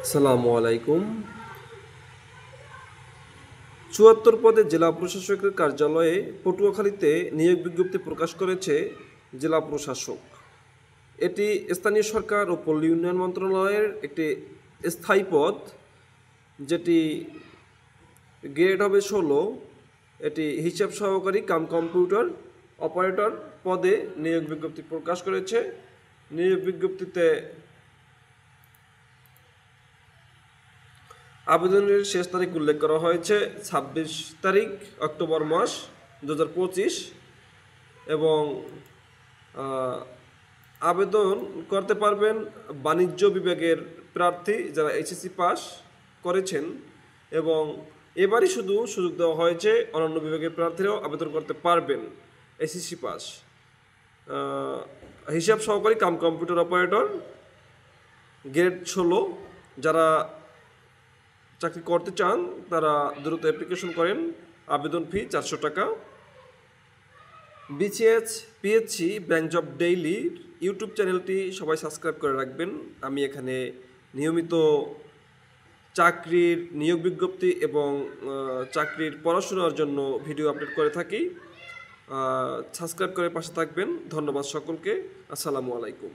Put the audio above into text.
আসসালামু আলাইকুম। ৭৪ পদে জেলা প্রশাসকের কার্যালয়ে পটুয়াখালীতে নিয়োগ বিজ্ঞপ্তি প্রকাশ করেছে জেলা প্রশাসক। এটি স্থানীয় সরকার ও পল্লী উন্নয়ন মন্ত্রণালয়ের একটি স্থায়ী পদ, যেটি গ্রেড হবে ১৬। এটি হিসাব সহকারী কাম কম্পিউটার অপারেটর পদে নিয়োগ বিজ্ঞপ্তি প্রকাশ করেছে। নিয়োগ বিজ্ঞপ্তিতে আবেদনের শেষ তারিখ উল্লেখ করা হয়েছে ২৬ তারিখ অক্টোবর মাস ২০২৫ এবং আবেদন করতে পারবেন বাণিজ্য বিভাগের প্রার্থী যারা এইচএসসি পাস করেছেন, এবং এবারই শুধু সুযোগ দেওয়া হয়েছে অন্যান্য বিভাগের প্রার্থীরাও আবেদন করতে পারবেন এসএসসি পাস। হিসাব সহকারী কাম কম্পিউটার অপারেটর গ্রেড ১৬ যারা চাকরি করতে চান তারা দ্রুত অ্যাপ্লিকেশন করেন। আবেদন ফি ৪০০ টাকা। বিসিএস পিএইচসি ব্যাংক জব ডেইলির ইউটিউব চ্যানেলটি সবাই সাবস্ক্রাইব করে রাখবেন। আমি এখানে নিয়মিত চাকরির নিয়োগ বিজ্ঞপ্তি এবং চাকরির পড়াশোনার জন্য ভিডিও আপলোড করে থাকি। সাবস্ক্রাইব করে পাশে থাকবেন। ধন্যবাদ সকলকে। আসসালামু আলাইকুম।